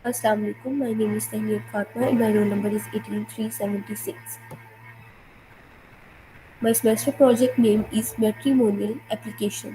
Assalamu alaikum. My name is Tahniyat Fatma and my roll number is 18376. My semester project name is Matrimonial Application.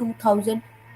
2000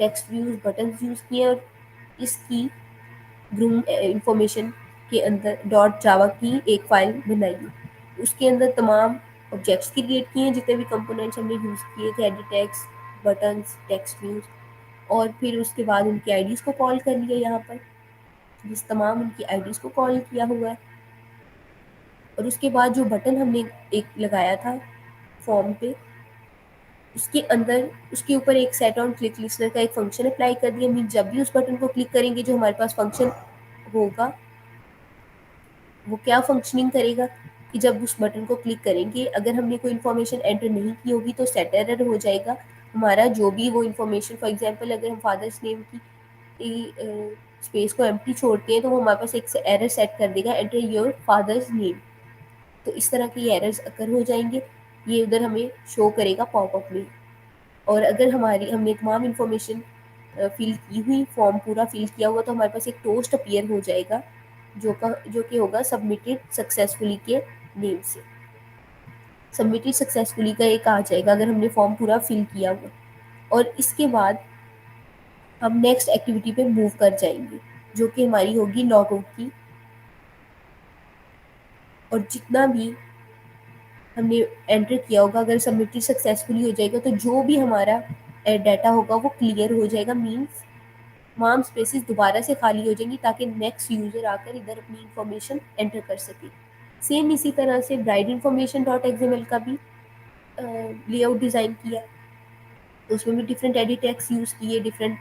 text views buttons use کیے اور اس کی groom information کے اندر dot جاوا کی ایک file بنائی ہے. اس کے اندر تمام آبجیکٹس کریٹ کیے ہیں جتنے بھی کمپوننٹس ہم نے یوز کیے تھے، edit text, buttons, text views, اور پھر اس کے بعد ان کی آئی ڈیز کو کال کر لیا. یہاں پر جس تمام ان کی آئی ڈیز کو کال کیا ہوا ہے. اور اس کے بعد جو بٹن ہم نے ایک لگایا تھا فارم پہ، اس کے اندر اس کے اوپر ایک سیٹ آن کلک لسنر کا ایک فنکشن اپلائی کر دیا. مین جب بھی اس بٹن کو کلک کریں گے جو ہمارے پاس فنکشن ہوگا وہ کیا فنکشننگ کرے گا کہ جب اس بٹن کو کلک کریں گے اگر ہم نے کوئی انفارمیشن انٹر نہیں کی ہوگی تو سیٹ ایرر ہو جائے گا. ہمارا جو بھی وہ انفارمیشن، فار ایگزامپل اگر ہم فادرس نیم کی اسپیس کو ایمپٹی چھوڑتے ہیں تو وہ ہمارے پاس ایک ایرر سیٹ کر دے گا، انٹر یور فادرز نیم. تو اس طرح کے ایررز اکر ہو جائیں گے، یہ ادھر ہمیں شو کرے گا پاپ اپ میں. اور اگر ہم نے تمام انفارمیشن فل کی ہوئی، فارم پورا فل کیا ہوا، تو ہمارے پاس ایک ٹوسٹ اپیئر ہو جائے گا جو کہ ہوگا سبمٹڈ سکسیزفلی کے نیم سے. سبمٹڈ سکسیزفلی کا ایک آ جائے گا اگر ہم نے فارم پورا فل کیا ہوا. اور اس کے بعد ہم نیکسٹ ایکٹیویٹی پہ موو کر جائیں گے جو کہ ہماری ہوگی لاگ آؤٹ کی. اور جتنا بھی ہم نے انٹر کیا ہوگا اگر سبمٹڈ سکسیزفلی ہو جائے گا تو جو بھی ہمارا ڈیٹا ہوگا وہ کلیئر ہو جائے گا. مینس تمام اسپیسز دوبارہ سے خالی ہو جائیں گی تاکہ نیکسٹ یوزر آ کر ادھر اپنی انفارمیشن انٹر کر سکے. سیم اسی طرح سے bride information dot X M L کا بھی لے آؤٹ ڈیزائن کیا. اس میں بھی ڈفرینٹ ایڈٹ ٹیکس یوز کیے، different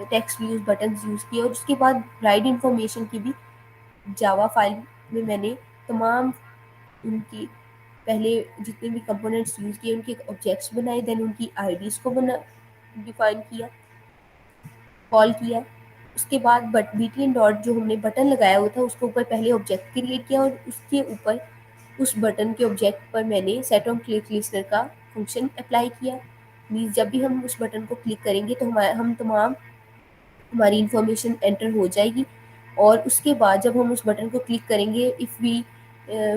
text views buttons use کیے. اور اس کے بعد برائڈ انفارمیشن کی بھی جاوا فائل میں میں نے تمام ان کی پہلے جتنے بھی کمپوننٹس یوز کیے ان کے آبجیکٹس بنائے، دین ان کی آئی ڈیز کو ڈیفائن کیا، کال کیا. اس کے بعد بی ٹی این ڈاٹ جو ہم نے بٹن لگایا ہوا تھا اس کے اوپر پہلے آبجیکٹ کریٹ کیا اور اس کے اوپر اس بٹن کے آبجیکٹ پر میں نے سیٹ آن کلک لسنر کا فنکشن اپلائی کیا. مینس جب بھی ہم اس بٹن کو کلک کریں گے تو ہماری انفارمیشن انٹر ہو جائے گی. اور اس کے بعد جب ہم اس بٹن کو کلک کریں گے، if we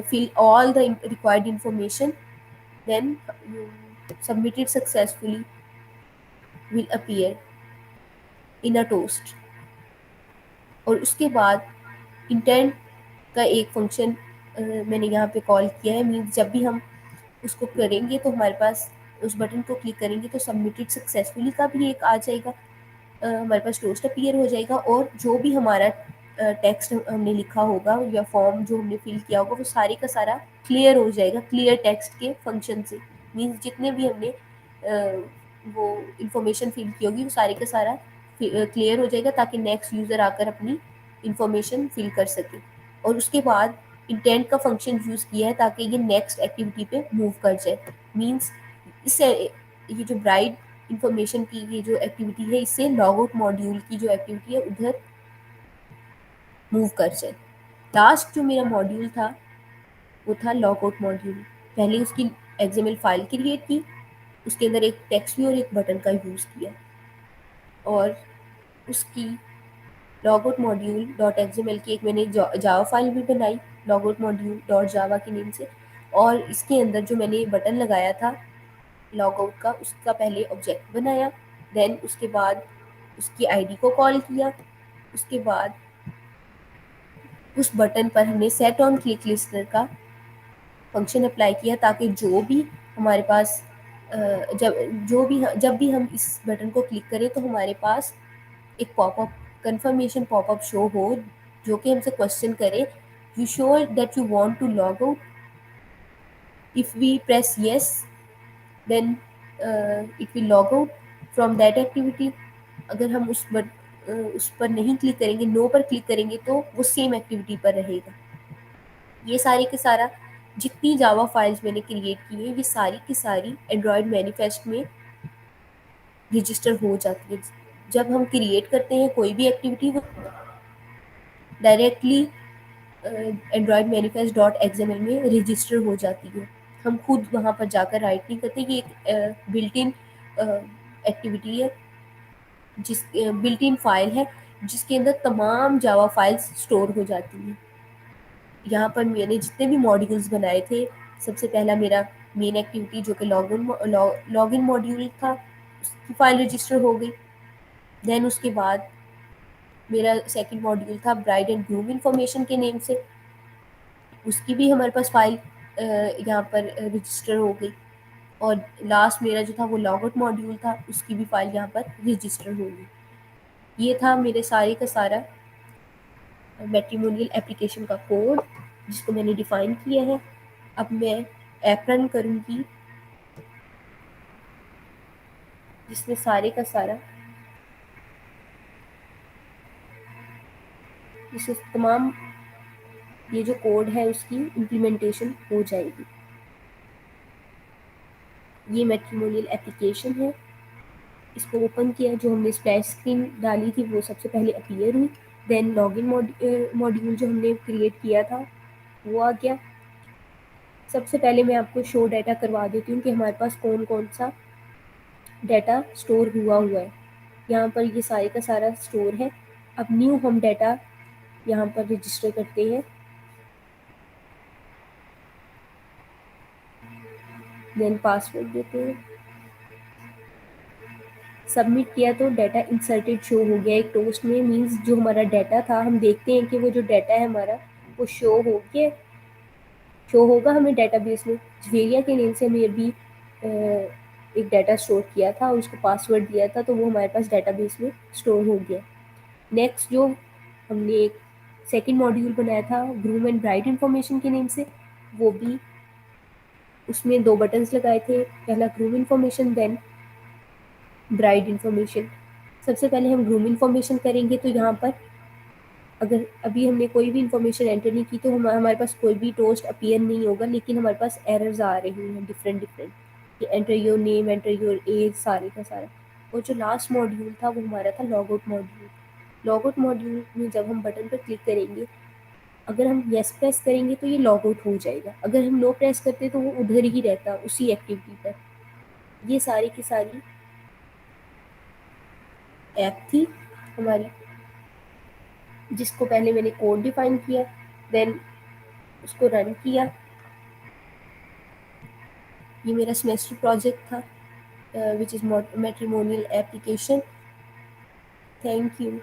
fill all the required information, then submitted successfully will appear in a toast. اور اس کے بعد انٹینٹ کا ایک فنکشن میں نے یہاں پہ کال کیا ہے. مینس جب بھی ہم اس کو کریں گے تو ہمارے پاس اس بٹن کو کلک کریں گے تو سبمٹڈ سکسیزفلی کا بھی ایک آ جائے گا، ہمارے پاس ٹوسٹ اپیئر ہو جائے گا. اور جو بھی ہمارا ٹیکسٹ ہم نے لکھا ہوگا یا فارم جو ہم نے فل کیا ہوگا وہ سارے کا سارا کلیئر ہو جائے گا کلیئر ٹیکسٹ کے فنکشن سے. مینس جتنے بھی ہم نے وہ انفارمیشن فل کی ہوگی وہ سارے کا سارا کلیئر ہو جائے گا تاکہ نیکسٹ یوزر آ کر اپنی انفارمیشن فل کر سکے. اور اس کے بعد انٹینٹ کا فنکشن یوز کیا ہے تاکہ یہ نیکسٹ ایکٹیویٹی پہ موو کر جائے. مینس اس سے یہ جو برائٹ انفارمیشن کی یہ جو ایکٹیویٹی ہے اس سے لاگ آؤٹ ماڈیول کی جو ایکٹیویٹی ہے ادھر موو کر جائے. لاسٹ جو میرا ماڈیول تھا وہ تھا لاگ آؤٹ ماڈیول. پہلے اس کی X M L file create کی، اس کے اندر ایک ٹیکسٹ ویو اور ایک بٹن کا یوز کیا اور اس کی log out module dot X M L کی ایک میں نے جاوا فائل بھی بنائی log out module dot Java کے نیم سے. اور اس کے اندر جو میں نے بٹن لگایا تھا لاگ آؤٹ کا اس کا پہلے آبجیکٹ بنایا، دین اس کے بعد اس کی آئی ڈی کو کال کیا. اس کے بعد اس بٹن پر ہم نے سیٹ آن کلک لسنر کا فنکشن اپلائی کیا تاکہ جو بھی ہمارے پاس جب بھی ہم اس بٹن کو کلک کریں تو ہمارے پاس ایک پاپ اپ کنفرمیشن پاپ اپ شو ہو جو کہ ہم سے کوشچن کرے you sure that you want to log out. If we press yes then it will log out from that activity. اگر ہم اس پر نہیں کلک کریں گے، نو پر کلک کریں گے تو وہ سیم ایکٹیویٹی پر رہے گا. یہ سارے کے سارا جتنی جاوا فائلز میں نے کریٹ کی ہیں یہ ساری کی ساری اینڈرائڈ مینیفیسٹ میں رجسٹر ہو جاتی ہے. جب ہم کریٹ کرتے ہیں کوئی بھی ایکٹیویٹی وہ directly Android manifest dot X M L میں رجسٹر ہو جاتی ہے. ہم خود وہاں پر جا کر رائٹ نہیں کرتے. یہ ایک بلٹ ان ایکٹیویٹی ہے، جس بلٹ ان فائل ہے جس کے اندر تمام جاوا فائلز اسٹور ہو جاتی ہیں. یہاں پر میں نے جتنے بھی ماڈیولز بنائے تھے، سب سے پہلا میرا مین ایکٹیویٹی جو کہ لاگ ان ماڈیول تھا. اس کی فائل رجسٹر ہو گئی. دین اس کے بعد میرا سیکنڈ ماڈیول تھا برائڈ اینڈ گروم انفارمیشن کے نیم سے، اس کی بھی ہمارے پاس فائل یہاں پر رجسٹر ہو گئی. اور لاسٹ میرا جو تھا وہ لاگ آؤٹ ماڈیول تھا، اس کی بھی فائل یہاں پر رجسٹر ہو گئی. یہ تھا میرے سارے کا سارا میٹریمونیل اپلیکیشن کا کوڈ جس کو میں نے ڈیفائن کیا ہے. اب میں ایپ رن کروں گی جس میں سارے کا سارا جس سے تمام یہ جو کوڈ ہے اس کی امپلیمنٹیشن ہو جائے گی. یہ میٹریمونیل اپلیکیشن ہے. اس کو اوپن کیا، جو ہم نے اسپلیش اسکرین ڈالی تھی وہ سب سے پہلے اپیئر ہوئی. دین لاگ ان ماڈیول جو ہم نے کریٹ کیا تھا وہ آ گیا. سب سے پہلے میں آپ کو شو ڈیٹا کروا دیتی ہوں کہ ہمارے پاس کون کون سا ڈیٹا اسٹور ہوا ہے. یہاں پر یہ سارے کا سارا اسٹور ہے. اب نیو ہم ڈیٹا یہاں پر رجسٹر کرتے ہیں. دین پاسورڈ دیتے ہیں. سبمٹ کیا تو ڈیٹا انسرٹیڈ شو ہو گیا ایک ٹوسٹ میں. مینس جو ہمارا ڈیٹا تھا ہم دیکھتے ہیں کہ وہ جو ڈیٹا ہے ہمارا وہ شو ہوگا ہمیں ڈیٹا بیس میں. جویریا کے نیم سے ہمیں ابھی ایک ڈیٹا اسٹور کیا تھا اور اس کو پاسورڈ دیا تھا تو وہ ہمارے پاس ڈیٹا بیس میں اسٹور ہو گیا. نیکسٹ جو ہم نے ایک سیکنڈ ماڈیول بنایا تھا گروم اینڈ برائٹ انفارمیشن کے نیم سے، وہ بھی اس میں 2 بٹنس لگائے تھے. پہلا گروم انفارمیشن دین برائڈ انفارمیشن. سب سے پہلے ہم گروم انفارمیشن کریں گے تو یہاں پر اگر ابھی ہم نے کوئی بھی انفارمیشن انٹر نہیں کی تو ہمارے پاس کوئی بھی ٹوسٹ اپیئر نہیں ہوگا، لیکن ہمارے پاس ایررز آ رہی ہیں ڈفرینٹ کہ enter your name, enter your age, سارے کا سارا. اور جو لاسٹ ماڈیول تھا وہ ہمارا تھا log out module. Log out module میں جب ہم بٹن پر کلک کریں گے، اگر ہم یس پریس کریں گے تو یہ لاگ آؤٹ ہو جائے گا. اگر ہم نو پریس کرتے تو وہ ادھر ہی رہتا اسی ایکٹیویٹی پر. یہ ساری کی ساری ایپ تھی ہماری جس کو پہلے میں نے کوڈ ڈیفائن کیا، دین اس کو رن کیا. یہ میرا سیمیسٹر پروجیکٹ تھا which is matrimonial application. Thank you.